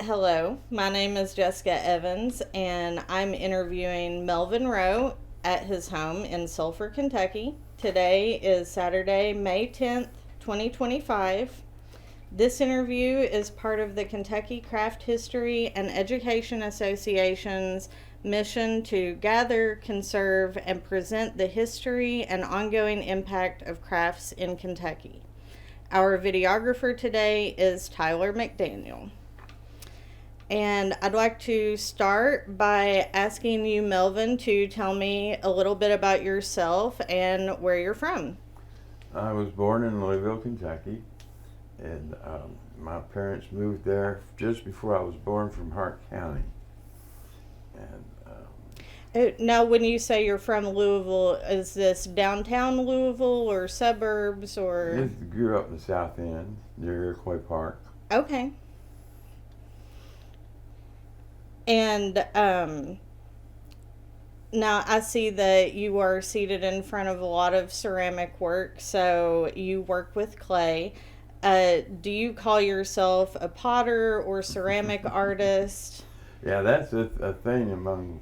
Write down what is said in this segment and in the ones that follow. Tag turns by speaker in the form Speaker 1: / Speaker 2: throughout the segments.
Speaker 1: Hello, my name is Jessica Evans, and I'm interviewing Melvin Rowe at his home in Sulphur, Kentucky. Today is Saturday, May 10th, 2025. This interview is part of the Kentucky Craft History and Education Association's mission to gather, conserve, and present the history and ongoing impact of crafts in Kentucky. Our videographer today is Tyler McDaniel. And I'd like to start by asking you, Melvin, to tell me a little bit about yourself and where you're from.
Speaker 2: I was born in Louisville, Kentucky, and my parents moved there just before I was born from Hart County. And
Speaker 1: Now, when you say you're from Louisville, is this downtown Louisville or suburbs or?
Speaker 2: just grew up in the South End near Iroquois Park.
Speaker 1: Okay. And now I see that you are seated in front of a lot of ceramic work, so you work with clay. Do you call yourself a potter or ceramic artist?
Speaker 2: Yeah, that's a thing among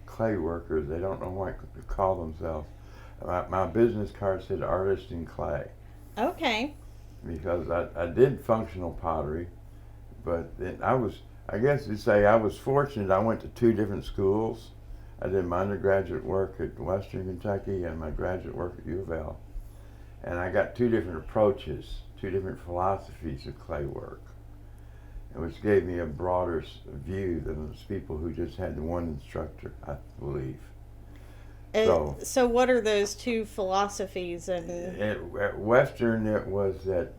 Speaker 2: clay workers. They don't know what to call themselves. My business card said artist in clay
Speaker 1: Okay.
Speaker 2: because I did functional pottery, but I guess you'd say I was fortunate. I went to two different schools. I did my undergraduate work at Western Kentucky and my graduate work at U of L. And I got two different approaches, two different philosophies of clay work, which gave me a broader view than those people who just had the one instructor, I believe.
Speaker 1: So what are those two philosophies?
Speaker 2: At Western, it was that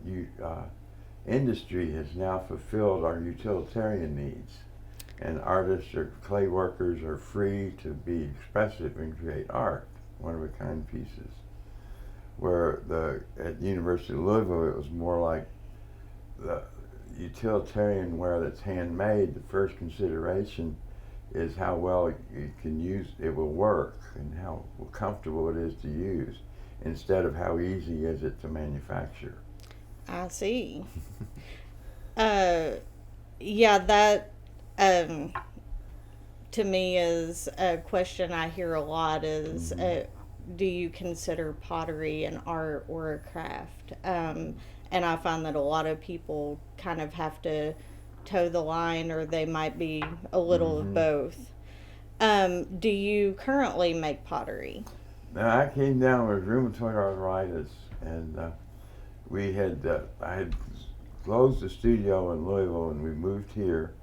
Speaker 2: industry has now fulfilled our utilitarian needs, and artists or clay workers are free to be expressive and create art, one-of-a-kind pieces. Where at the University of Louisville, it was more like the utilitarian ware that's handmade. The first consideration is how well you can use it will work and how comfortable it is to use, instead of how easy is it to manufacture.
Speaker 1: I see. uh, yeah, that um, to me is a question I hear a lot is
Speaker 2: Mm-hmm.
Speaker 1: do you consider pottery an art or a craft? And I find that a lot of people kind of have to toe the line or they might be a little of
Speaker 2: Mm-hmm.
Speaker 1: both. Do you currently make pottery?
Speaker 2: Now I came down with rheumatoid arthritis, and I had closed the studio in Louisville, and we moved here,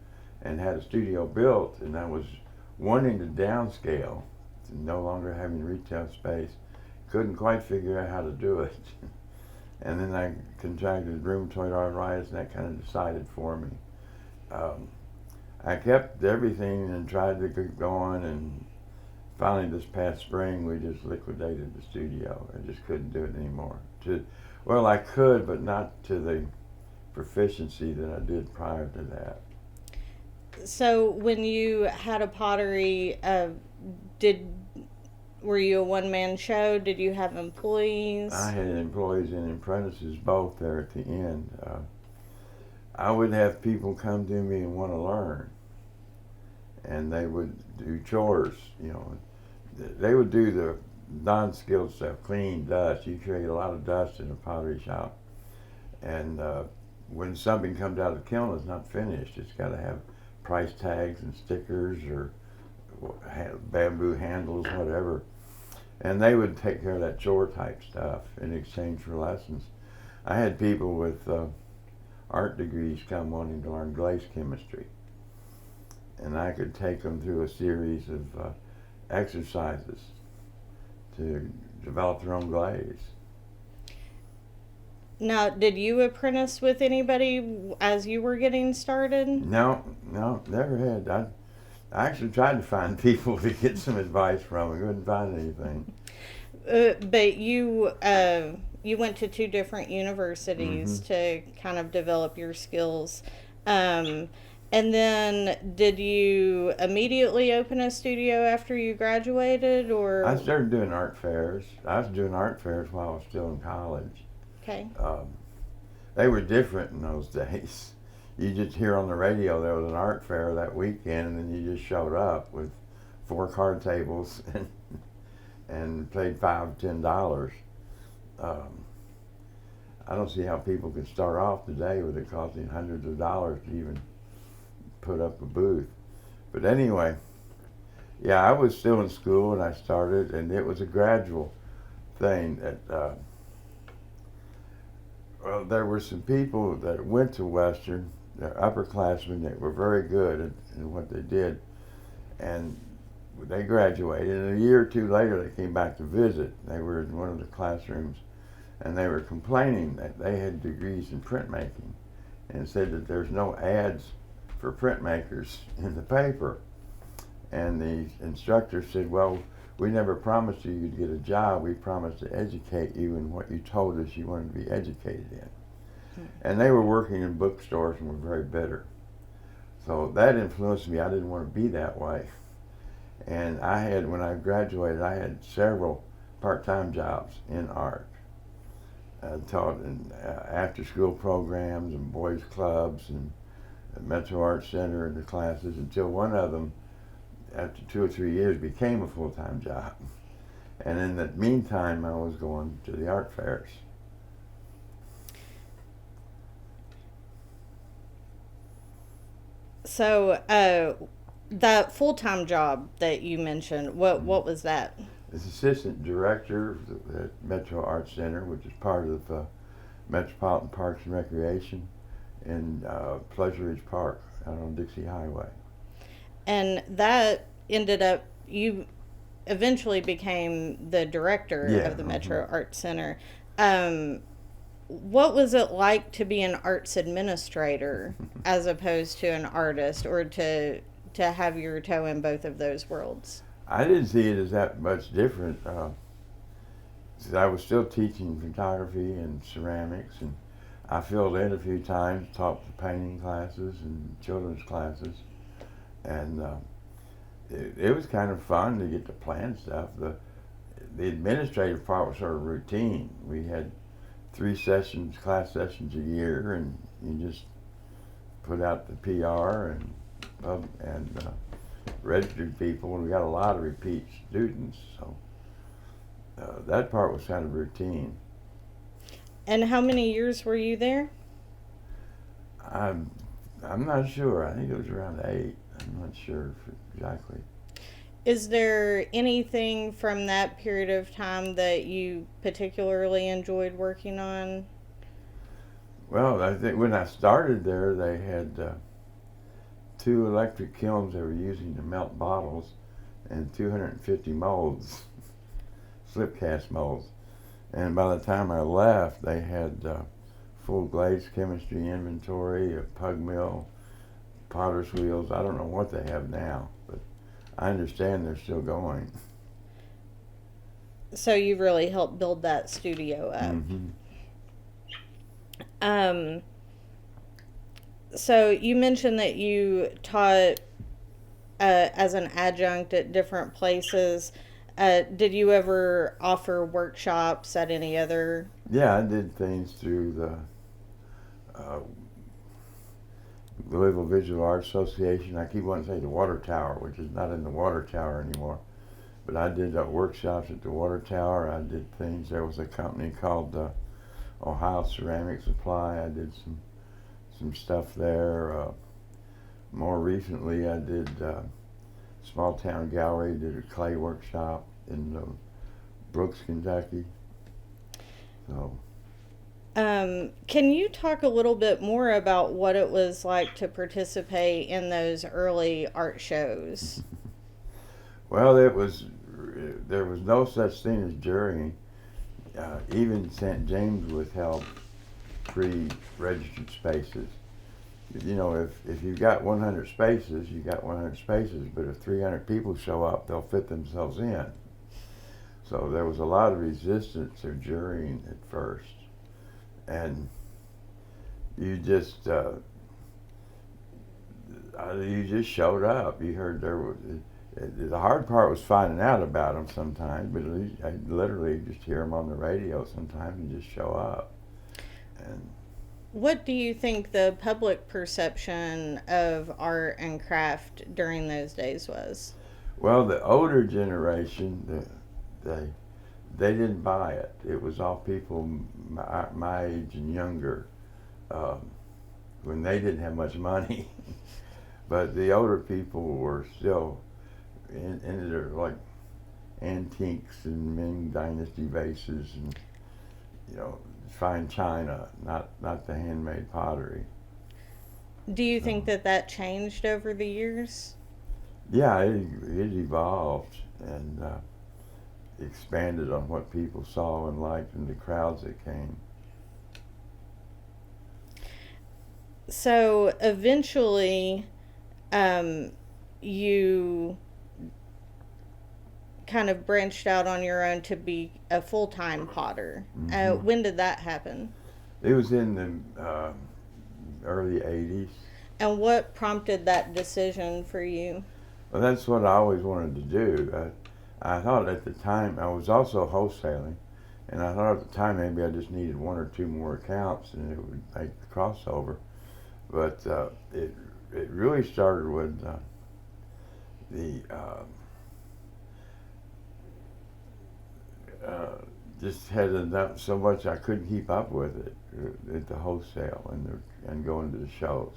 Speaker 2: and had a studio built, and I was wanting to downscale, to no longer having retail space. Couldn't quite figure out how to do it, and then I contracted rheumatoid arthritis, and that kind of decided for me. Um, I kept everything and tried to keep going, and finally this past spring we just liquidated the studio. I just couldn't do it anymore. Well, I could, but not to the proficiency that I did prior to that.
Speaker 1: So when you had a pottery, did were you a one man show? Did you have
Speaker 2: I
Speaker 1: employees?
Speaker 2: had employees and apprentices both there at the end. I would have people come to me and want to learn, and they would do chores. They would do the non-skilled stuff, clean, dust. You create a lot of dust in a pottery shop, and when something comes out of the kiln, it's not finished. It's got to have price tags and stickers or bamboo handles, whatever. And they would take care of that chore type stuff in exchange for lessons. I had people with art degrees come wanting to learn glaze chemistry, and I could take them through a series of exercises to develop their own glaze.
Speaker 1: Now, did you apprentice with anybody as you were getting started?
Speaker 2: No, no, never had. I actually tried to find people to get some advice from. We couldn't find anything.
Speaker 1: But you went to two different universities
Speaker 2: Mm-hmm.
Speaker 1: to kind of develop your skills. Um, and then did you immediately open a studio after you graduated
Speaker 2: I
Speaker 1: or
Speaker 2: started doing art fairs. I was doing art fairs while I was still in college.
Speaker 1: okay.
Speaker 2: Um, they were different in those days. you just hear on the radio there was an art fair that weekend, and then you just showed up with 4 card tables and paid $5-10. Um, I don't see how people can start off today with it costing hundreds of dollars to even put up a booth. But anyway, yeah, I was still in school when I started, and it was a gradual thing. That well, there were some people that went to Western, they're upperclassmen that were very good in what they did, and they graduated. And a year or two later, they came back to visit. They were in one of the classrooms, and they were complaining that they had degrees in printmaking, and said that there's no ads for printmakers in the paper. And the instructor said, well, we never promised you you'd get a job. We promised to educate you in what you told us you wanted to be educated in. And they were working in bookstores and were very bitter. So that influenced me. I didn't want to be that way. And I had, when I graduated, I had several part-time jobs in art. I taught in after-school programs and boys' clubs and at Metro Art Center and the classes, until one of them, after 2 or 3 years, became a full-time job. And in the meantime, I was going to the art fairs.
Speaker 1: So, that full-time job that you mentioned, what was that?
Speaker 2: As assistant director at Metro Art Center, which is part of Metropolitan Parks and Recreation in Pleasure Ridge Park out on Dixie Highway.
Speaker 1: And that ended up, you eventually became the director of the Metro Art Center. What was it like to be an arts administrator as opposed to an artist, or to have your toe in both of those worlds?
Speaker 2: I didn't see it as that much different. I was still teaching photography and ceramics, and I filled in a few times, taught the painting classes and children's classes, and it was kind of fun to get to plan stuff. The administrative part was sort of routine. We had 3 sessions, class sessions a year, and you just put out the PR and registered people, and we got a lot of repeat students, so that part was kind of routine.
Speaker 1: And how many years were you there?
Speaker 2: I'm not sure. I think it was around 8. I'm not sure exactly.
Speaker 1: Is there anything from that period of time that you particularly enjoyed working on?
Speaker 2: Well, I think when I started there, they had 2 electric kilns they were using to melt bottles, and 250 molds, slip cast molds. And by the time I left, they had full glaze chemistry inventory, a pug mill, potter's wheels. I don't know what they have now, but I understand they're still going.
Speaker 1: So you really helped build that studio up.
Speaker 2: Mm-hmm.
Speaker 1: So you mentioned that you taught as an adjunct at different places. Did you ever offer workshops at any other?
Speaker 2: Yeah, I did things through the Louisville Visual Arts Association. I keep wanting to say the Water Tower, which is not in the Water Tower anymore. But I did workshops at the Water Tower. I did things. There was a company called Ohio Ceramic Supply. I did some stuff there. More recently, I did Small Town Gallery, did a clay workshop in Brooks, Kentucky. So.
Speaker 1: Can you talk a little bit more about what it was like to participate in those early art shows?
Speaker 2: Well, there was no such thing as jurying. Even St. James withheld pre-registered spaces. You know, if you've got 100 spaces, you got 100 spaces, but if 300 people show up, they'll fit themselves in. So there was a lot of resistance to jurying at first. And you just showed up. You heard there was, the hard part was finding out about them sometimes, but at least I literally just hear them on the radio sometimes and just show up. And
Speaker 1: What do you think the public perception of art and craft during those days was?
Speaker 2: Well, the older generation, they they didn't buy it. It was all people my age and younger, um, when they didn't have much money. But the older people were still into their like antiques and Ming Dynasty vases and you know fine china, not the handmade pottery.
Speaker 1: Do you think
Speaker 2: So
Speaker 1: that that changed over the years?
Speaker 2: yeah, it evolved and expanded on what people saw and liked and the crowds that came.
Speaker 1: So eventually, um, you kind of branched out on your own to be a full time potter.
Speaker 2: Hmm.
Speaker 1: When did that happen?
Speaker 2: It was in the early '80s.
Speaker 1: And what prompted that decision for you?
Speaker 2: Well, that's what I always wanted to do. I thought at the time I was also wholesaling, and I thought at the time maybe I just needed one or two more accounts and it would make the crossover. But it really started with the uh, just had enough so much I couldn't keep up with it at the wholesale and going to the shows.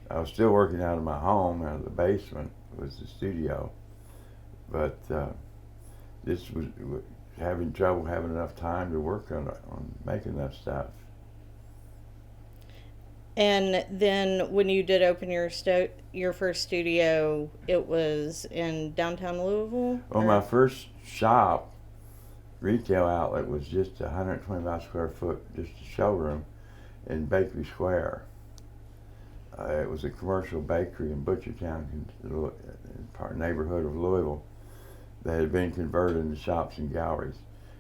Speaker 2: I was still working out of my home, out of the basement was the studio, but this was having trouble having enough time to work on making that stuff.
Speaker 1: And then when you did open your first studio, it was in downtown Louisville,
Speaker 2: Well, my
Speaker 1: or
Speaker 2: first shop retail outlet was just 125 square foot, just a showroom in Bakery Square. It was a commercial bakery in Butchertown, part neighborhood of Louisville, that had been converted into shops and galleries.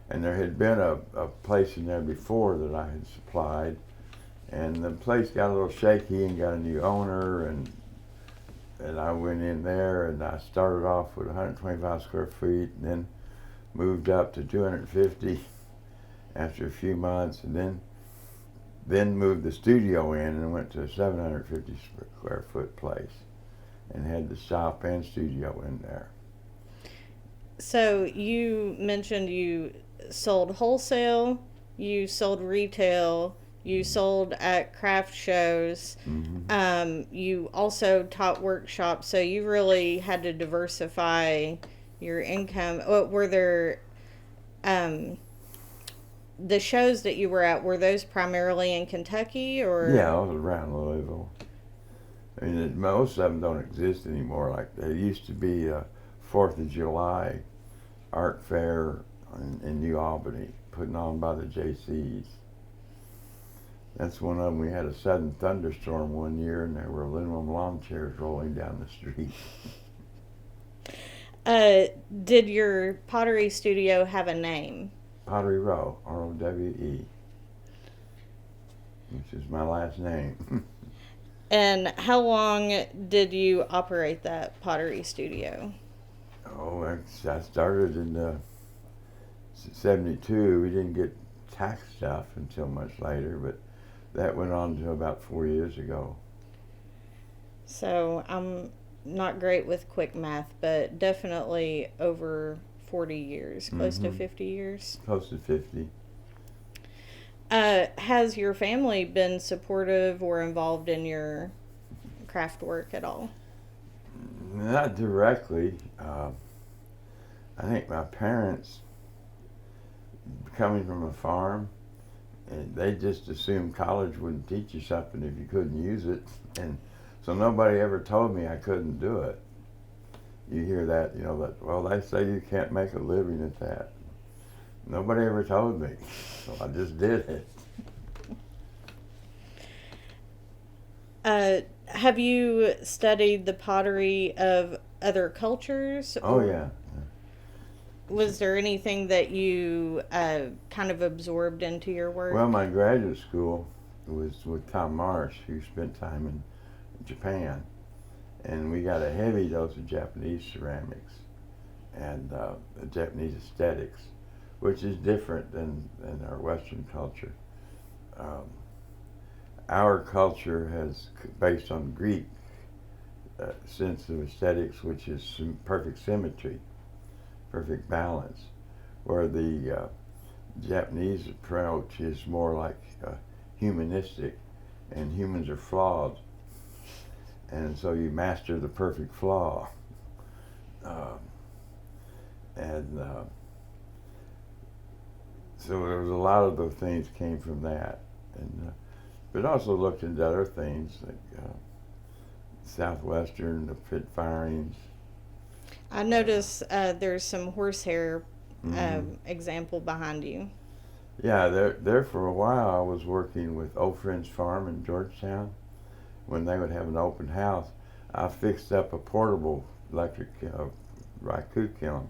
Speaker 2: And there had been a place in there before that I had supplied, and the place got a little shaky and got a new owner, and I went in there and I started off with 125 square feet, and then moved up to 250 after a few months, and then moved the studio in and went to a 750 square foot place and had the shop and studio in there.
Speaker 1: so you mentioned you sold wholesale, you sold retail, you sold at craft shows.
Speaker 2: Hmm.
Speaker 1: You also taught workshops, so you really had to diversify your income. Were there um, the shows that you were at? Were those primarily in Kentucky, or?
Speaker 2: Yeah, I was around Louisville. I mean, most of them don't exist anymore. Like there used to be a 4th of July art fair in New Albany, putting on by the JCs. That's one of them. We had a sudden thunderstorm one year, and there were aluminum lawn chairs rolling down the street.
Speaker 1: Uh, did your pottery studio have a name?
Speaker 2: Pottery Rowe, ROWE, which is my last name.
Speaker 1: And how long did you operate that pottery studio?
Speaker 2: Oh, I started in '72. We didn't get tax stuff until much later, but that went on to about 4 years ago.
Speaker 1: So I'm not great with quick math, but definitely over 40 years, close to
Speaker 2: Hmm.
Speaker 1: 50 years.
Speaker 2: Close to 50.
Speaker 1: Has your family been supportive or involved in your craft work at all?
Speaker 2: Not directly. I think my parents, coming from a farm, and they just assumed college wouldn't teach you something if you couldn't use it, and so nobody ever told me I couldn't do it. You hear that, that well, they say you can't make a living at that. Nobody ever told me, so I just did it.
Speaker 1: Have you studied the pottery of other cultures?
Speaker 2: Oh
Speaker 1: Or
Speaker 2: yeah.
Speaker 1: was there anything that you kind of absorbed into your work?
Speaker 2: Well, my graduate school was with Tom Marsh, who spent time in Japan, and we got a heavy dose of Japanese ceramics and Japanese aesthetics, which is different than our Western culture. Um, our culture has based on Greek sense of aesthetics, which is perfect symmetry, perfect balance, where the Japanese approach is more like humanistic, and humans are flawed, and so you master the perfect flaw. Um, and So there was a lot of those things came from that, and but also looked into other things like Southwestern, the pit firings.
Speaker 1: I notice there's some horsehair
Speaker 2: Mm-hmm.
Speaker 1: example behind you.
Speaker 2: Yeah, there for a while I was working with Old Friends Farm in Georgetown. When they would have an open house, I fixed up a portable electric raku kiln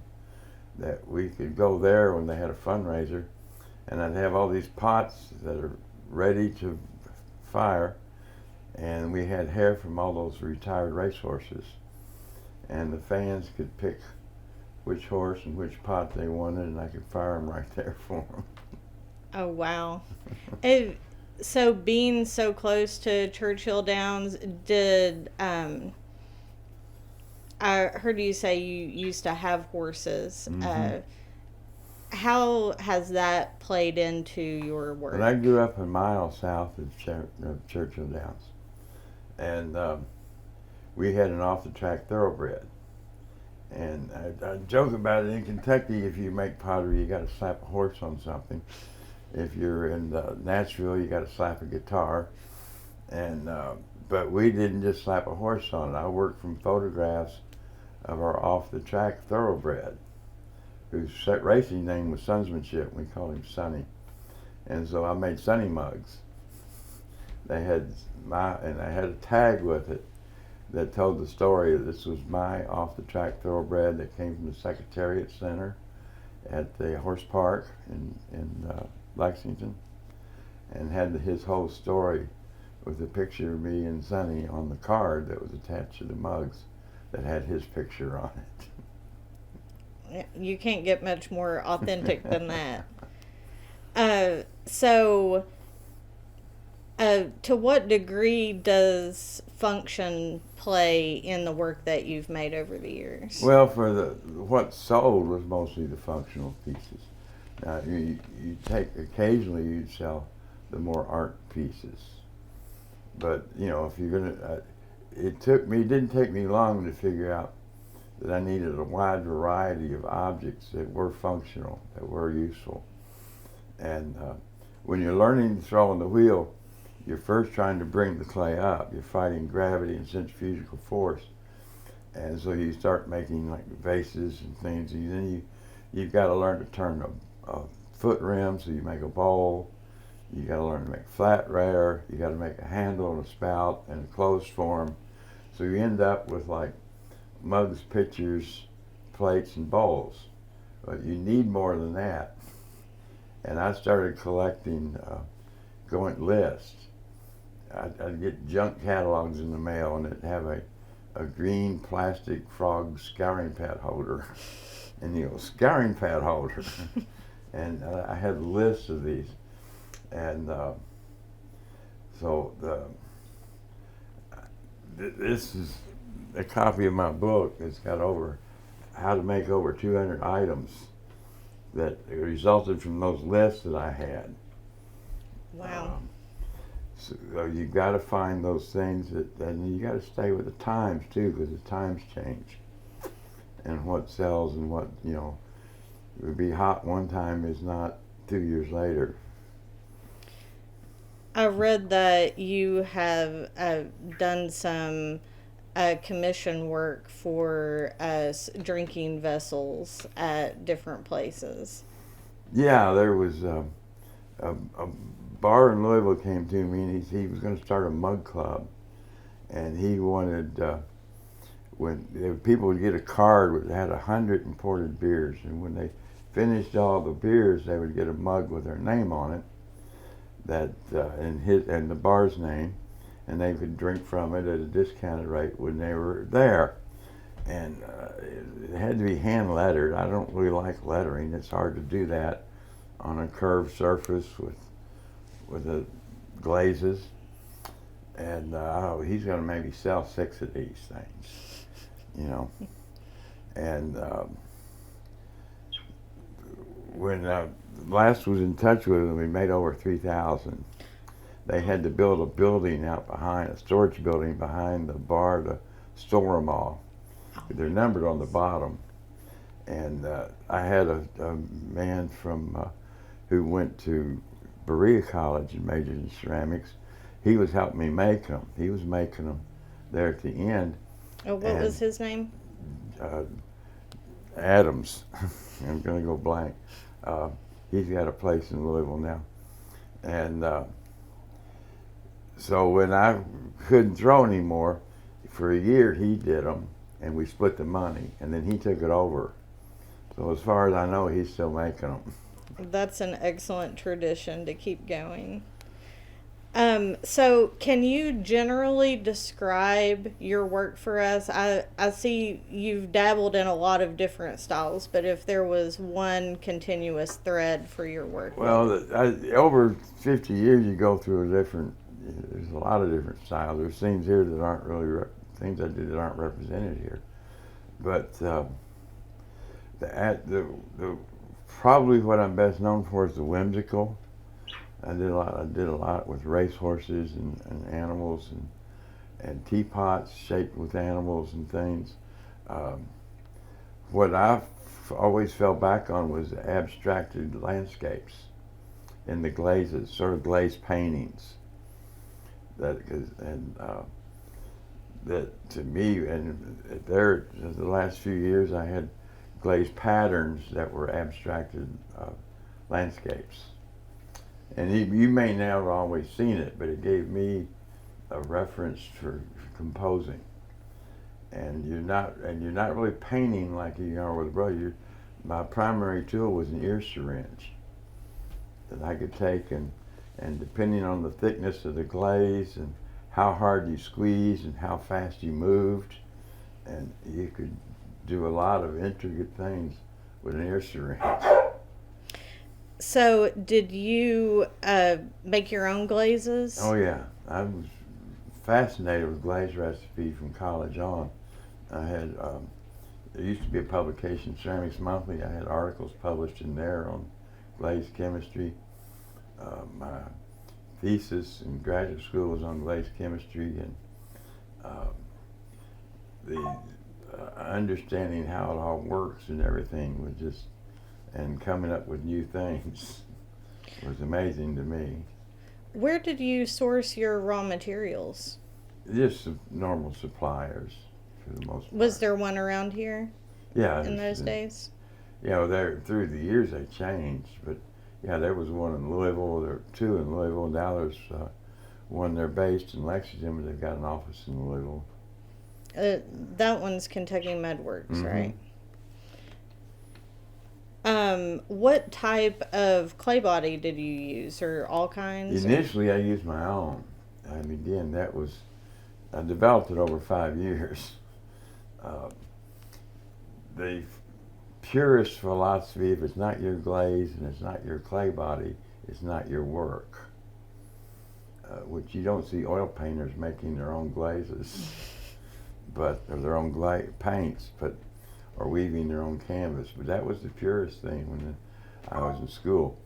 Speaker 2: that we could go there when they had a fundraiser, and I'd have all these pots that are ready to fire, and we had hair from all those retired racehorses, and the fans could pick which horse and which pot they wanted, and I could fire them right there for them.
Speaker 1: Oh, wow. It, so being so close to Churchill Downs, did I heard you say you used to have horses.
Speaker 2: Mm-hmm.
Speaker 1: How has that played into your work?
Speaker 2: And I grew up a mile south of Churchill Downs, and we had an off-the-track thoroughbred. And I joke about it, in Kentucky, if you make pottery, you got to slap a horse on something. If you're in Nashville, you got to slap a guitar. And but we didn't just slap a horse on it. I worked from photographs of our off-the-track thoroughbred, whose racing name was Sonsmanship. We called him Sonny. And so I made Sonny mugs. I had a tag with it that told the story that this was my off-the-track thoroughbred that came from the Secretariat Center at the Horse Park in Lexington, and had his whole story with a picture of me and Sonny on the card that was attached to the mugs that had his picture on
Speaker 1: it. You can't get much more authentic than that. So, to what degree does function play in the work that you've made over the years?
Speaker 2: Well, what sold was mostly the functional pieces. Now, you occasionally you'd sell the more art pieces, but if you're gonna, it didn't take me long to figure out that I needed a wide variety of objects that were functional, that were useful, and when you're learning to throw on the wheel, you're first trying to bring the clay up. You're fighting gravity and centrifugal force, and so you start making like vases and things, and then you've got to learn to turn a foot rim, so you make a bowl. You got to learn to make flatware. You got to make a handle and a spout and a closed form, so you end up with like mugs, pitchers, plates, and bowls. But you need more than that. And I started collecting joint lists. I'd get junk catalogs in the mail, and it'd have a green plastic frog scouring pad holder, and scouring pad holder. And I had lists of these, and so this is a copy of my book. It's got how to make over 200 items that resulted from those lists that I had.
Speaker 1: Wow.
Speaker 2: So you got to find those things and you got to stay with the times too, because the times change, and what sells and what would be hot one time is not 2 years later.
Speaker 1: I read that you have done some commission work for drinking vessels at different places.
Speaker 2: Yeah, there was a bar in Louisville came to me, and he was going to start a mug club, and he wanted people would get a card that had 100 imported beers, and when they finished all the beers, they would get a mug with their name on it, and the bar's name, and they could drink from it at a discounted rate when they were there. And it had to be hand lettered. I don't really like lettering. It's hard to do that on a curved surface with the glazes. And he's going to maybe sell 6 of these things, you know. And when last was in touch with him, we made over 3,000. They had to build a building out behind, a storage building behind the bar to store them all. They're numbered on the bottom. And I had a man from who went to Berea College and majored in ceramics. He was helping me make them. He was making them there at the end.
Speaker 1: Oh, what was his name?
Speaker 2: Adams. I'm going to go blank. He's got a place in Louisville now. And so when I couldn't throw anymore, for a year he did them, and we split the money, and then he took it over. So as far as I know, he's still making them.
Speaker 1: That's an excellent tradition to keep going. So can you generally describe your work for us? I see you've dabbled in a lot of different styles, but if there was one continuous thread for your work.
Speaker 2: Well, over 50 years, you go through there's a lot of different styles. There's things here that aren't really, things I do that aren't represented here. But probably what I'm best known for is the whimsical. I did a lot with racehorses and animals and teapots shaped with animals and things. What I've always fell back on was abstracted landscapes in the glazes, sort of glazed paintings. That to me, and there the last few years I had glazed patterns that were abstracted landscapes. And you may not have always seen it, but it gave me a reference for composing. And you're not really painting like you are with a brush. My primary tool was an ear syringe that I could take and depending on the thickness of the glaze and how hard you squeezed and how fast you moved, and you could do a lot of intricate things with an ear syringe.
Speaker 1: So, did you make your own glazes?
Speaker 2: Oh yeah, I was fascinated with glaze recipes from college on. I had there used to be a publication, Ceramics Monthly. I had articles published in there on glaze chemistry. My thesis in graduate school was on glaze chemistry, and the understanding how it all works and everything was just, and coming up with new things was amazing to me.
Speaker 1: Where did you source your raw materials?
Speaker 2: Just normal suppliers for the most part.
Speaker 1: Was there one around here?
Speaker 2: Yeah.
Speaker 1: In those days?
Speaker 2: Yeah, through the years they changed, but yeah, there was one in Louisville, there were 2 in Louisville, now there's one, they're based in Lexington, but they've got an office in Louisville.
Speaker 1: That one's Kentucky Medworks,
Speaker 2: Mm-hmm.
Speaker 1: right? What type of clay body did you use, or all kinds?
Speaker 2: Initially, I used my own. I mean, again, I developed it over 5 years. The purist philosophy, if it's not your glaze and it's not your clay body, it's not your work. Which you don't see oil painters making their own glazes, or their own paints, or weaving their own canvas. But that was the purest thing when I was in school.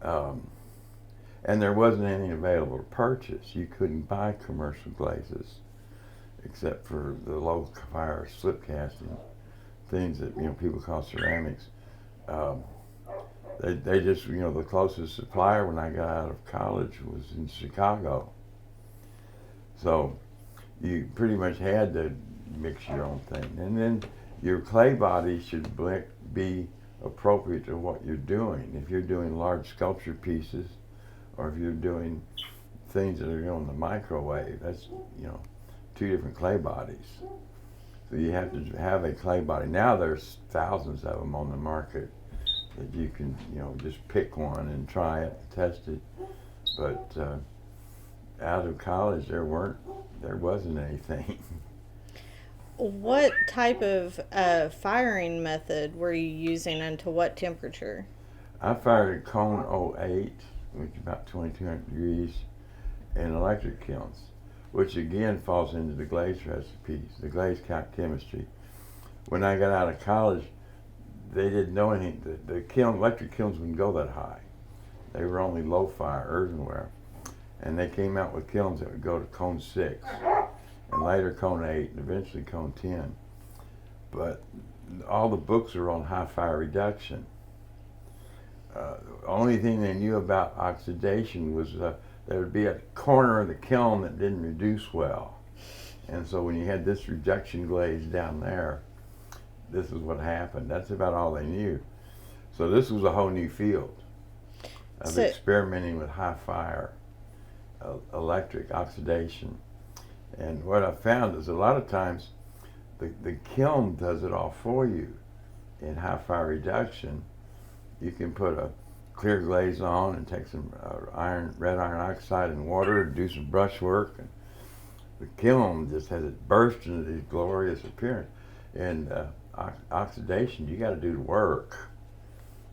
Speaker 2: And there wasn't any available to purchase. You couldn't buy commercial glazes except for the low fire slip casting, things that people call ceramics. They just, the closest supplier when I got out of college was in Chicago. So you pretty much had to mix your own thing. And then your clay body should be appropriate to what you're doing. If you're doing large sculpture pieces, or if you're doing things that are going in the microwave, that's, 2 different clay bodies. So you have to have a clay body. Now there's thousands of them on the market that you can, just pick one and try it, test it. But out of college, there wasn't anything.
Speaker 1: What type of firing method were you using, and to what temperature?
Speaker 2: I fired a cone 08, which is about 2200 degrees, in electric kilns. which again falls into the glaze recipes, the glaze chemistry. When I got out of college, they didn't know anything. The electric kilns wouldn't go that high. They were only low fire earthenware. And they came out with kilns that would go to cone 6, and later cone 8, and eventually cone 10. But all the books are on high fire reduction. The only thing they knew about oxidation was there would be a corner of the kiln that didn't reduce well. And so when you had this reduction glaze down there, this is what happened. That's about all they knew. So this was a whole new field of experimenting with high fire, electric oxidation. And what I found is a lot of times the kiln does it all for you in high fire reduction. You can put a clear glaze on and take some red iron oxide and water and do some brush work. And the kiln just has it burst into this glorious appearance. And oxidation, you got to do the work.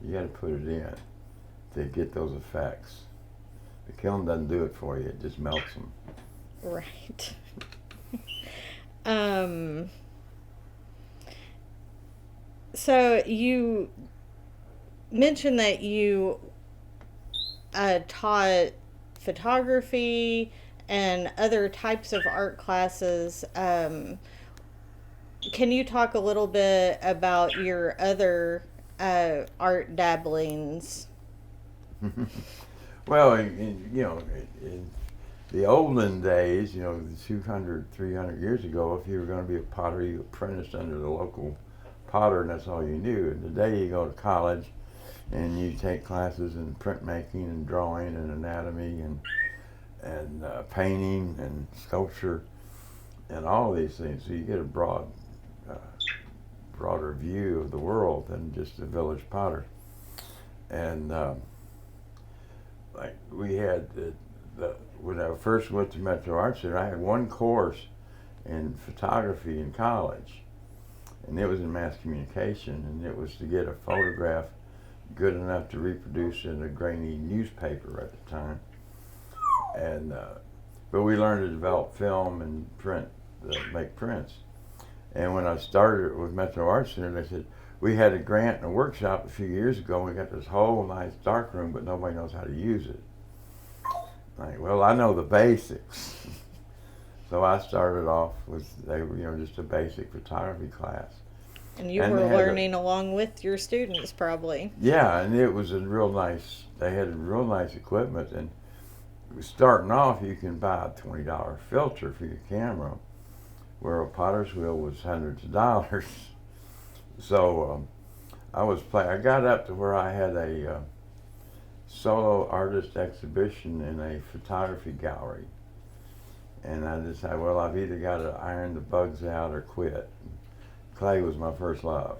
Speaker 2: You got to put it in to get those effects. The kiln doesn't do it for you; it just melts them.
Speaker 1: Right. So you mentioned that you taught photography and other types of art classes. Can you talk a little bit about your other art dabblings?
Speaker 2: Well, in the olden days, 200, 300 years ago, if you were going to be a pottery apprentice under the local potter, and that's all you knew. And today you go to college and you take classes in printmaking and drawing and anatomy and painting and sculpture and all these things. So you get a broader view of the world than just a village potter. And like we had when I first went to Metro Art Center, I had one course in photography in college, and it was in mass communication, and it was to get a photograph good enough to reproduce in a grainy newspaper at the time. And but we learned to develop film and print, make prints. And when I started with Metro Art Center, they said, we had a grant and a workshop a few years ago, and we got this whole nice dark room, but nobody knows how to use it. Like, well, I know the basics. So I started off with, just a basic photography class.
Speaker 1: And you were learning along with your students, probably.
Speaker 2: Yeah, and it was they had real nice equipment, and starting off, you can buy a $20 filter for your camera, where a potter's wheel was hundreds of dollars. So I got up to where I had a solo artist exhibition in a photography gallery. And I decided, well, I've either got to iron the bugs out or quit. Clay was my first love.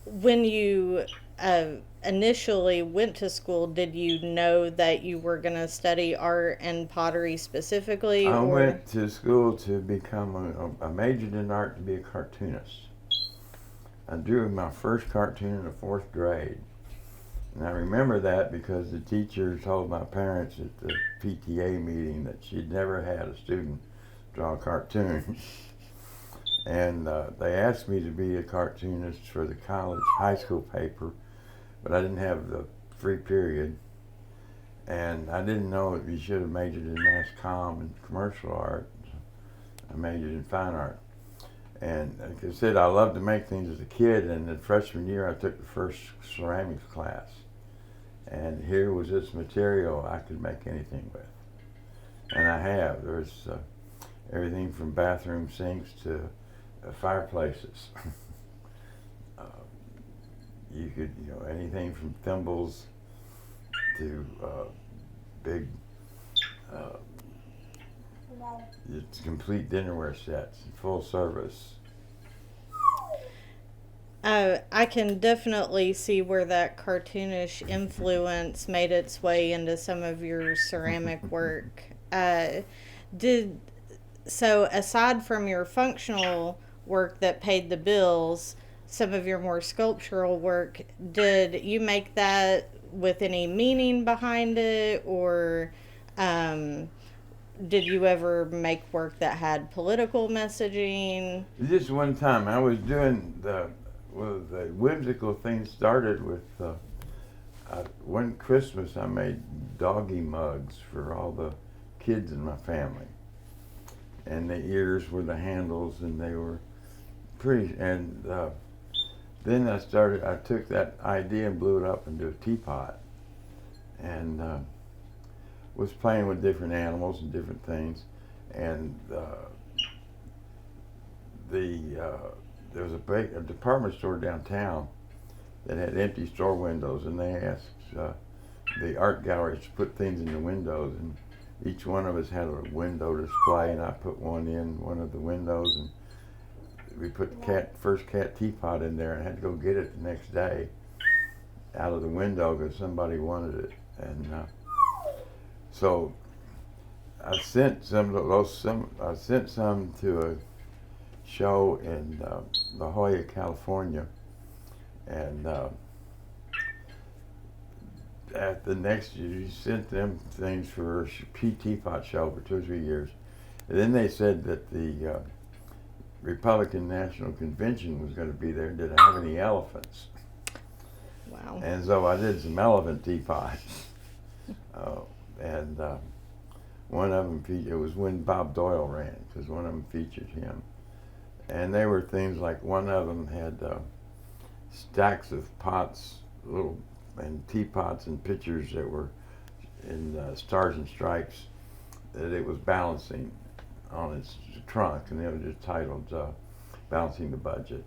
Speaker 1: When you initially went to school, did you know that you were going to study art and pottery specifically?
Speaker 2: I went to school to become I majored in art to be a cartoonist. I drew my first cartoon in the 4th grade. And I remember that because the teacher told my parents at the PTA meeting that she'd never had a student draw a cartoon. And they asked me to be a cartoonist for the college high school paper, but I didn't have the free period. And I didn't know that you should have majored in mass comm and commercial art. I majored in fine art. And like I said, I loved to make things as a kid, and the freshman year I took the first ceramics class. And here was this material I could make anything with. And I have. There's everything from bathroom sinks to fireplaces. You could, anything from thimbles to big, it's complete dinnerware sets, full service.
Speaker 1: I can definitely see where that cartoonish influence made its way into some of your ceramic work. So aside from your functional work that paid the bills, some of your more sculptural work, did you make that with any meaning behind it, or did did you ever make work that had political messaging?
Speaker 2: Just one time, I was doing the whimsical thing started with one Christmas I made doggy mugs for all the kids in my family, and the ears were the handles, and they were pretty. And then I took that idea and blew it up into a teapot, and was playing with different animals and different things, and there was a department store downtown that had empty store windows, and they asked the art galleries to put things in the windows, and each one of us had a window display, and I put one in one of the windows, and we put the first cat teapot in there, and I had to go get it the next day out of the window because somebody wanted it, and so I sent some to a show in La Jolla, California, and at the next year, you sent them things for a teapot show for 2 or 3 years, and then they said that the Republican National Convention was going to be there. Did I have any elephants?
Speaker 1: Wow.
Speaker 2: And so I did some elephant teapots, and one of them it was when Bob Doyle ran, because one of them featured him. And they were things like, one of them had stacks of pots, and teapots and pitchers that were in stars and stripes that it was balancing on its trunk, and they were just titled Balancing the Budget.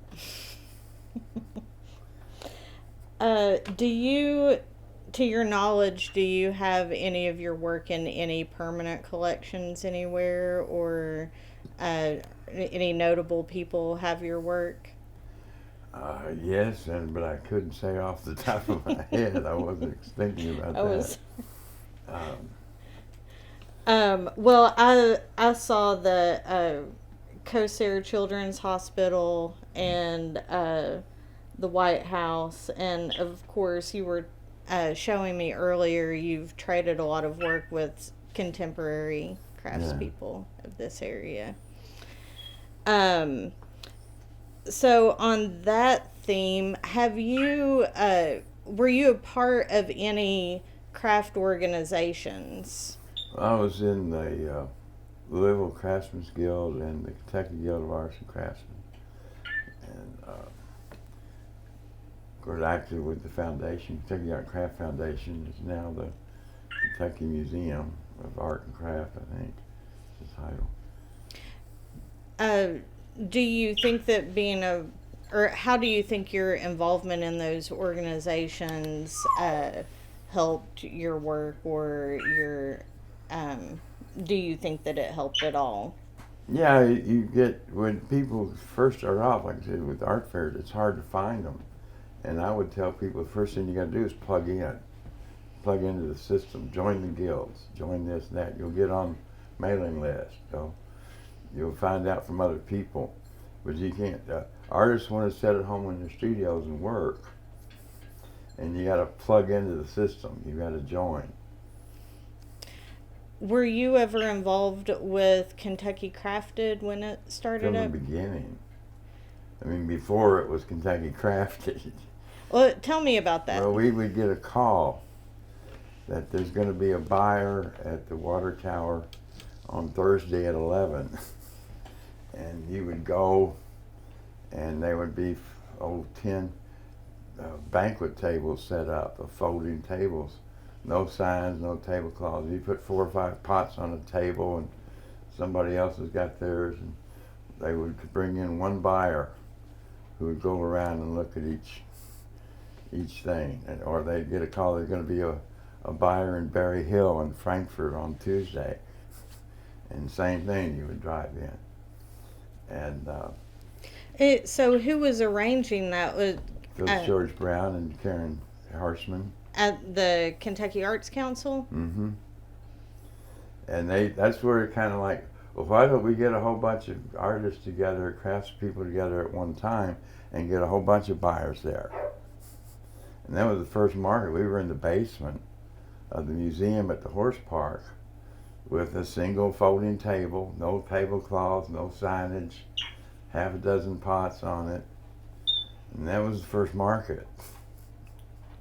Speaker 1: To your knowledge, do you have any of your work in any permanent collections anywhere, or any notable people have your work?
Speaker 2: Yes, but I couldn't say off the top of my head. I wasn't thinking about that.
Speaker 1: Well, I saw the KCHEA Children's Hospital and the White House, and of course you were showing me earlier you've traded a lot of work with contemporary craftspeople of this area. So on that theme, were you a part of any craft organizations?
Speaker 2: I was in the Louisville Craftsmen's Guild and the Kentucky Guild of Arts and Craftsmen, and got active with the foundation. Kentucky Art and Craft Foundation is now the Kentucky Museum of Art and Craft, I think, is the title.
Speaker 1: Do you think that how do you think your involvement in those organizations helped your work, or do you think that it helped at all?
Speaker 2: Yeah, you get, when people first start off, like I said, with art fairs, it's hard to find them. And I would tell people the first thing you got to do is plug into the system, join the guilds, join this and that. You'll get on mailing lists. So you'll find out from other people. But you can't, artists want to sit at home in their studios and work. And you got to plug into the system. You got to join.
Speaker 1: Were you ever involved with Kentucky Crafted when it started
Speaker 2: From
Speaker 1: up?
Speaker 2: the beginning. I mean, before it was Kentucky Crafted.
Speaker 1: Well, tell me about that.
Speaker 2: Well, we would get a call that there's going to be a buyer at the water tower on Thursday at 11. And you would go, and there would be 10 banquet tables set up, of folding tables. No signs, no tablecloths. You put 4 or 5 pots on a table, and somebody else has got theirs, and they would bring in one buyer who would go around and look at each thing, or they'd get a call. There's going to be a buyer in Berry Hill in Frankfurt on Tuesday, and same thing. You would drive in, and
Speaker 1: so who was arranging that?
Speaker 2: Phyllis George Brown and Karen Harshman
Speaker 1: at the Kentucky Arts Council.
Speaker 2: Mm-hmm. And that's where it kind of like, well, why don't we get a whole bunch of artists together, craftspeople together at one time, and get a whole bunch of buyers there? And that was the first market. We were in the basement of the museum at the horse park, with a single folding table, no tablecloths, no signage, half a dozen pots on it. And that was the first market.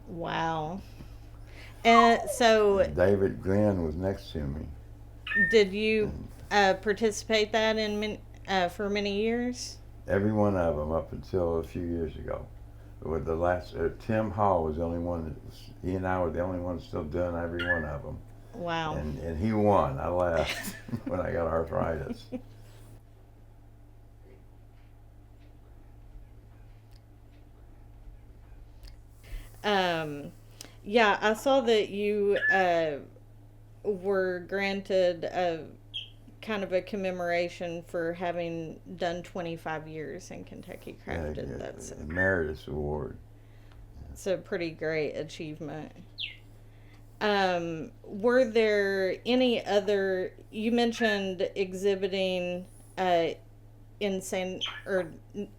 Speaker 1: Wow. And so,
Speaker 2: And David Glenn was next to me.
Speaker 1: did you
Speaker 2: And
Speaker 1: participate that for many years?
Speaker 2: every one of them up until a few years ago. With the last, Tim Hall was the only one that was, he and I were the only ones still doing every one of them.
Speaker 1: Wow.
Speaker 2: And he won. I left when I got arthritis.
Speaker 1: Um, yeah, I saw that you were granted a kind of a commemoration for having done 25 years in Kentucky Crafted. That's
Speaker 2: Emeritus Award.
Speaker 1: a pretty great achievement. Were there any other? You mentioned exhibiting in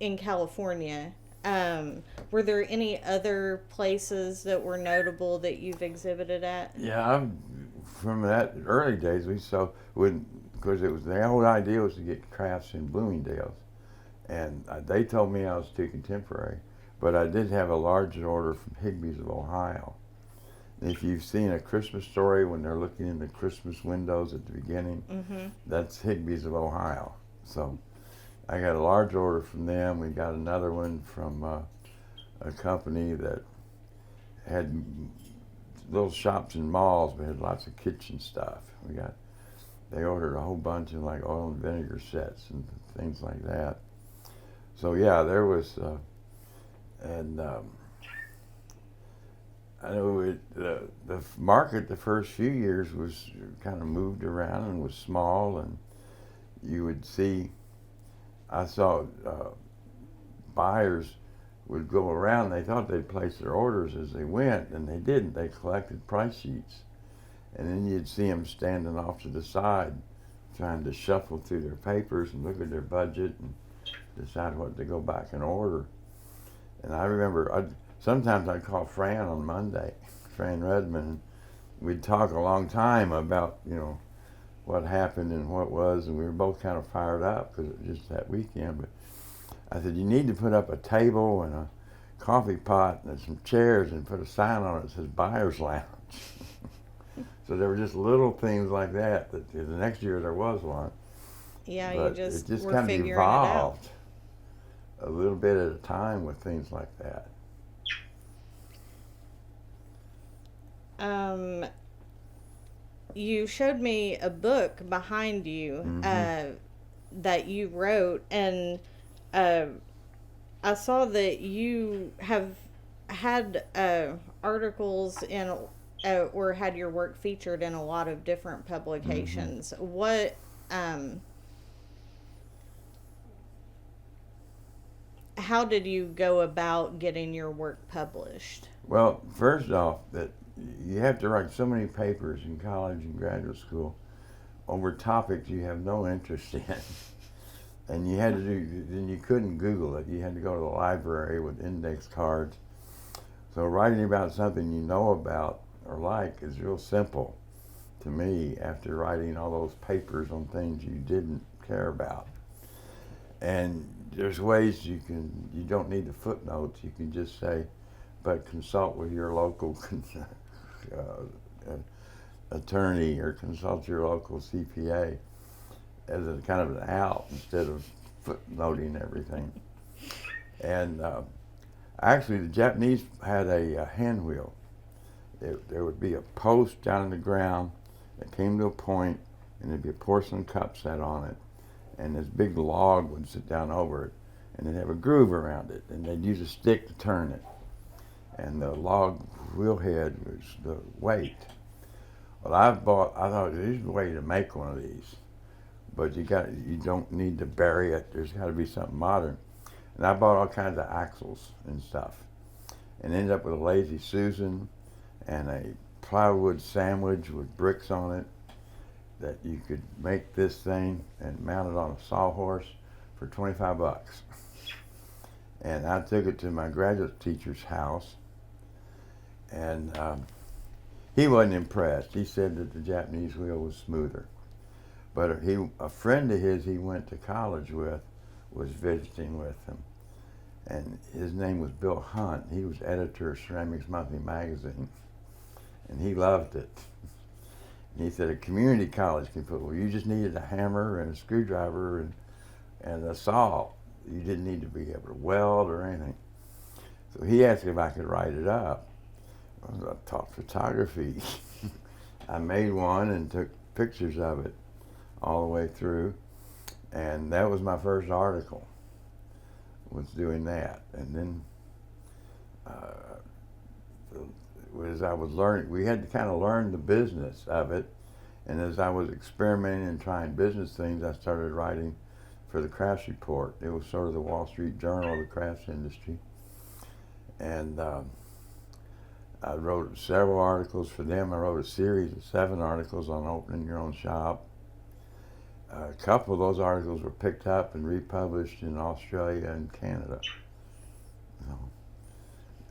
Speaker 1: in California. Were there any other places that were notable that you've exhibited at?
Speaker 2: Yeah, from that early days, we saw when because it was the whole idea was to get crafts in Bloomingdale's, and they told me I was too contemporary, but I did have a large order from Higbee's of Ohio. And if you've seen A Christmas Story when they're looking in the Christmas windows at the beginning,
Speaker 1: Mm-hmm.
Speaker 2: that's Higbee's of Ohio. So I got a large order from them. We got another one from a company that had little shops in malls, but had lots of kitchen stuff. They ordered a whole bunch of like oil and vinegar sets and things like that. So yeah, there was, and I know the market the first few years was kind of moved around and was small, and you would see, I saw buyers would go around. They thought they'd place their orders as they went, and they didn't. They collected price sheets, and then you'd see them standing off to the side, trying to shuffle through their papers and look at their budget and decide what to go back and order. And I remember sometimes I'd call Fran on Monday, Fran Redmond, and we'd talk a long time about what happened and what was, and we were both kind of fired up because it was just that weekend. But I said, you need to put up a table and a coffee pot and some chairs and put a sign on it that says Buyer's Lounge. So there were just little things like that the next year there was one.
Speaker 1: Yeah,
Speaker 2: But
Speaker 1: you just
Speaker 2: it just
Speaker 1: were
Speaker 2: kind of
Speaker 1: figuring
Speaker 2: evolved a little bit at a time with things like that.
Speaker 1: it out. You showed me a book behind you that you wrote, and I saw that you have had articles in or had your work featured in a lot of different publications. What how did you go about getting your work published?
Speaker 2: Well, first off, that you have to write so many papers in college and graduate school over topics you have no interest in. And you had to then you couldn't Google it. You had to go to the library with index cards. So writing about something you know about or like is real simple to me after writing all those papers on things you didn't care about. And there's ways you don't need the footnotes. You can just say, but consult with your local attorney or consult your local CPA as a kind of an out instead of footnoting everything. And actually, the Japanese had a hand wheel. There would be a post down in the ground that came to a point, and there'd be a porcelain cup set on it, and this big log would sit down over it, and it'd have a groove around it, and they'd use a stick to turn it. And the log wheel head was the weight. Well, I thought there's a way to make one of these, but you don't need to bury it. There's got to be something modern. And I bought all kinds of axles and stuff, and ended up with a Lazy Susan and a plywood sandwich with bricks on it that you could make this thing and mount it on a sawhorse for $25. And I took it to my graduate teacher's house, and he wasn't impressed. He said that the Japanese wheel was smoother. But a friend of his he went to college with was visiting with him, and his name was Bill Hunt. He was editor of Ceramics Monthly magazine, and he loved it. And he said a community college can put, well, you just needed a hammer and a screwdriver and a saw. You didn't need to be able to weld or anything. So he asked if I could write it up. I taught photography. I made one and took pictures of it all the way through, and that was my first article, was doing that. And then as I was learning, we had to kind of learn the business of it, and as I was experimenting and trying business things, I started writing for the Crafts Report. It was sort of the Wall Street Journal of the crafts industry, and I wrote several articles for them. I wrote a series of 7 articles on opening your own shop. A couple of those articles were picked up and republished in Australia and Canada.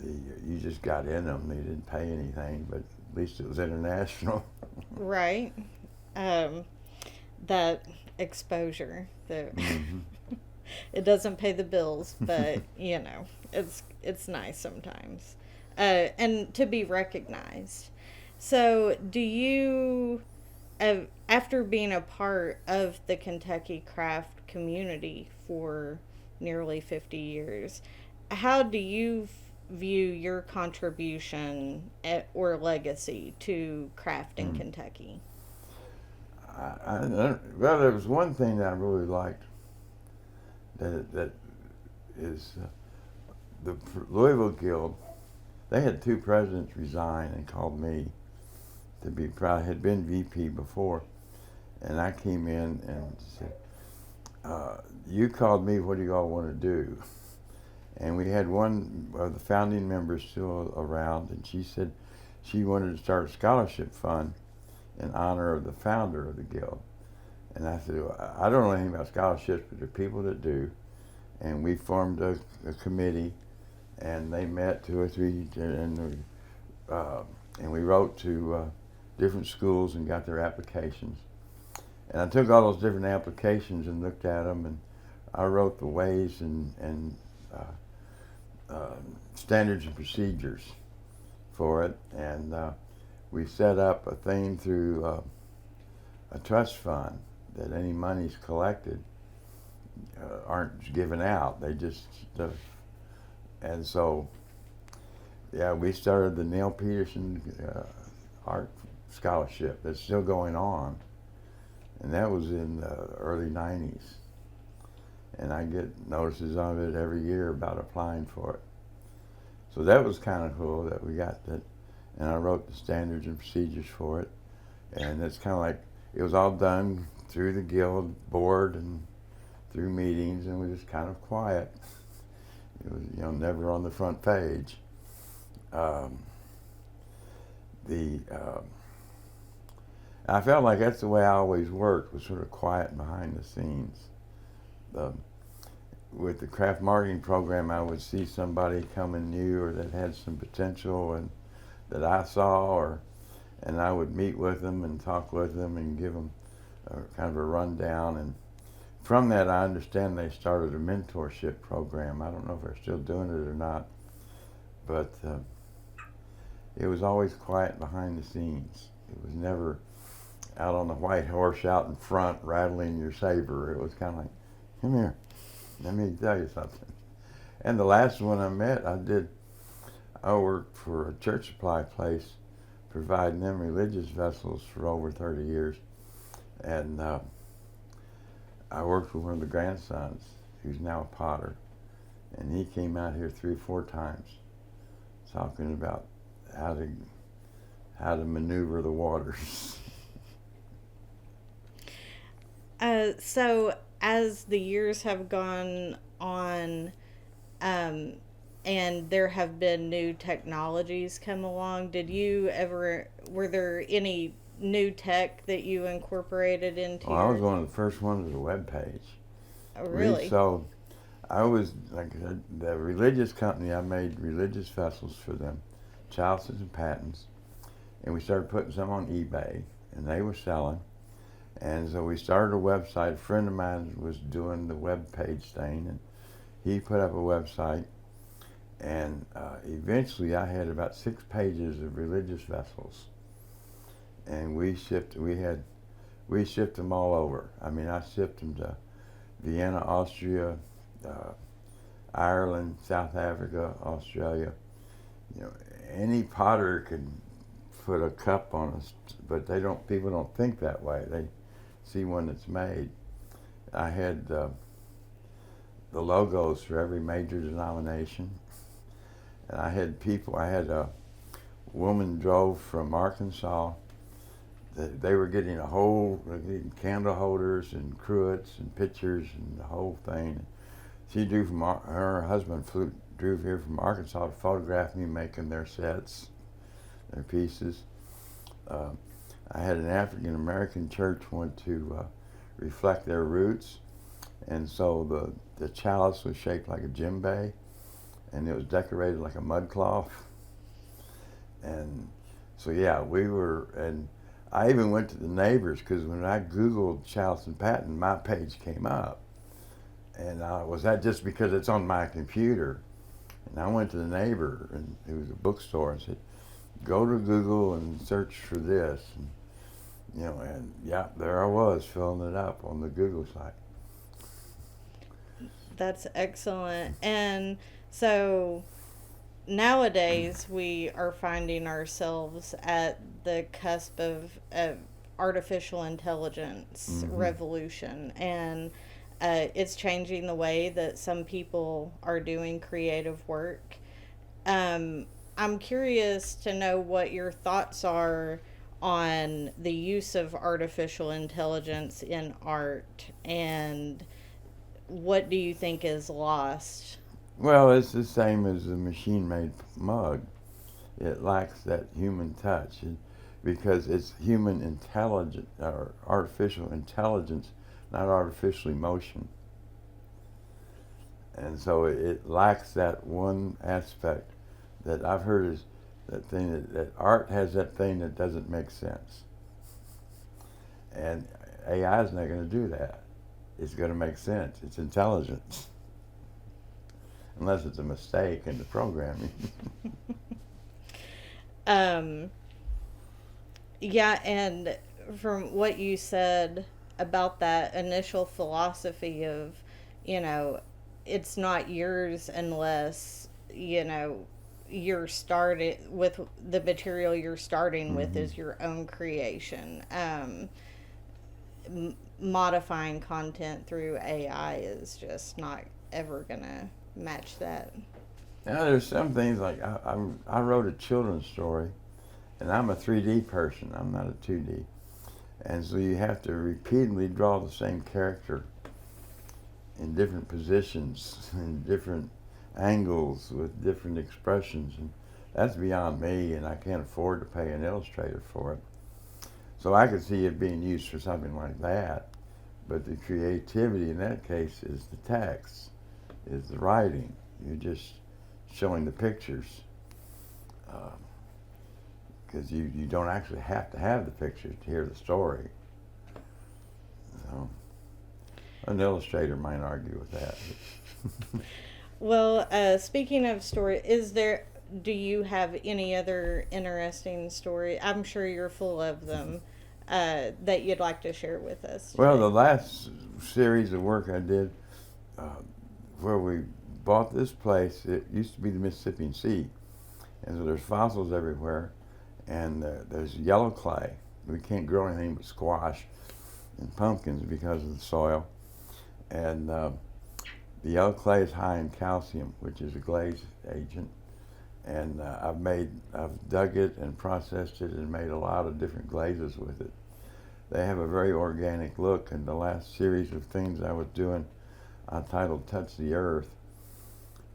Speaker 2: You just got in them. They didn't pay anything, but at least it was international.
Speaker 1: Right. That exposure.
Speaker 2: Mm-hmm.
Speaker 1: It doesn't pay the bills, but it's nice sometimes, and to be recognized. So, do you, after being a part of the Kentucky craft community for nearly 50 years, how do you view your contribution or legacy to craft in Kentucky?
Speaker 2: Well, there was one thing that I really liked. That is the Louisville Guild. They had 2 presidents resign and called me to be. I had been VP before, and I came in and said, "You called me. What do you all want to do?" And we had one of the founding members still around, and she said she wanted to start a scholarship fund in honor of the founder of the guild. And I said, well, I don't know anything about scholarships, but there are people that do. And we formed a committee, and they met 2 or 3, and we wrote to different schools and got their applications. And I took all those different applications and looked at them, and I wrote the ways and standards and procedures for it. And we set up a thing through a trust fund that any monies collected aren't given out. They just, and so, yeah, we started the Neil Peterson Art Scholarship that's still going on, and that was in the early 90s. And I get notices of it every year about applying for it. So that was kind of cool that we got that, and I wrote the standards and procedures for it, and it's kind of like, it was all done through the guild board and through meetings, and we was kind of quiet. It was, never on the front page. I felt like that's the way I always worked, was sort of quiet behind the scenes. With the craft marketing program, I would see somebody coming new or that had some potential and that I saw, and I would meet with them and talk with them and give them kind of a rundown. And from that, I understand they started a mentorship program. I don't know if they're still doing it or not, but it was always quiet behind the scenes. It was never out on the white horse out in front rattling your saber. It was kind of like, come here, let me tell you something. And the last one I met, I worked for a church supply place, providing them religious vessels for over 30 years. And I worked with one of the grandsons, who's now a potter. And he came out here 3 or 4 times talking about how to maneuver the waters.
Speaker 1: So as the years have gone on, and there have been new technologies come along, were there any new tech that you incorporated into
Speaker 2: Well, I was one of the first ones with a web page.
Speaker 1: Oh, really?
Speaker 2: So I was, like I said, the religious company, I made religious vessels for them, chalices and patens, and we started putting some on eBay, and they were selling. And so we started a website. A friend of mine was doing the web page thing, and he put up a website. And eventually, I had about 6 pages of religious vessels, and we shipped them all over. I mean, I shipped them to Vienna, Austria, uh, Ireland, South Africa, Australia. You know, any potter could put a cup on us, but people don't think that way. They see one that's made. I had the logos for every major denomination, and I had a woman drove from Arkansas. They were getting candle holders and cruets and pitchers and the whole thing. She drew her husband drove here from Arkansas to photograph me making their sets, their pieces. I had an African American church want to reflect their roots, and so the chalice was shaped like a djembe, and it was decorated like a mud cloth. And so yeah, and I even went to the neighbors, because when I Googled Chalice and Patton, my page came up. And was that just because it's on my computer? And I went to the neighbor, and it was a bookstore, and said, go to Google and search for this. And yeah, there I was filling it up on the Google site.
Speaker 1: That's excellent. And so nowadays we are finding ourselves at the cusp of artificial intelligence revolution, and it's changing the way that some people are doing creative work. I'm curious to know what your thoughts are on the use of artificial intelligence in art, and what do you think is lost?
Speaker 2: Well, it's the same as a machine-made mug. It lacks that human touch, because it's human intelligence or artificial intelligence, not artificial emotion. And so it lacks that one aspect that I've heard is that thing that art has, that thing that doesn't make sense. And AI is not going to do that. It's going to make sense. It's intelligence. Unless it's a mistake in the programming.
Speaker 1: Yeah, and from what you said about that initial philosophy of, it's not yours unless, you're started with the material you're starting with is your own creation. Modifying content through AI is just not ever gonna match that.
Speaker 2: Now there's some things like I wrote a children's story, and I'm a 3D person. I'm not a 2D, and so you have to repeatedly draw the same character in different positions, in different angles, with different expressions, and that's beyond me, and I can't afford to pay an illustrator for it. So I could see it being used for something like that, but the creativity in that case is the text, is the writing. You're just showing the pictures, because you don't actually have to have the pictures to hear the story. So an illustrator might argue with that.
Speaker 1: Well, speaking of story, do you have any other interesting story? I'm sure you're full of them that you'd like to share with us today.
Speaker 2: Well, the last series of work I did, where we bought this place, it used to be the Mississippi Sea, and so there's fossils everywhere, and there's yellow clay. We can't grow anything but squash and pumpkins because of the soil, and the yellow clay is high in calcium, which is a glaze agent, and I've dug it and processed it and made a lot of different glazes with it. They have a very organic look, and the last series of things I was doing, I titled Touch the Earth,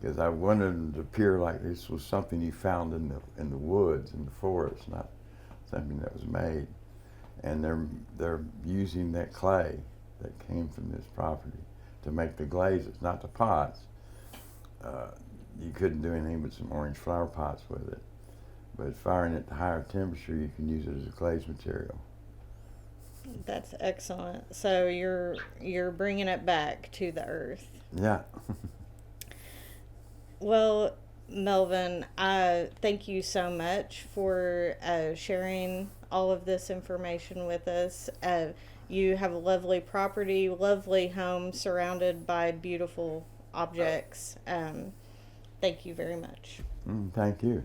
Speaker 2: because I wanted them to appear like this was something you found in the woods, in the forest, not something that was made. And they're using that clay that came from this property to make the glazes, not the pots. You couldn't do anything but some orange flower pots with it. But firing at the higher temperature, you can use it as a glaze material.
Speaker 1: That's excellent. So you're bringing it back to the earth.
Speaker 2: Yeah.
Speaker 1: Well, Melvin, I thank you so much for sharing all of this information with us. You have a lovely property, lovely home surrounded by beautiful objects. Thank you very much.
Speaker 2: Thank you.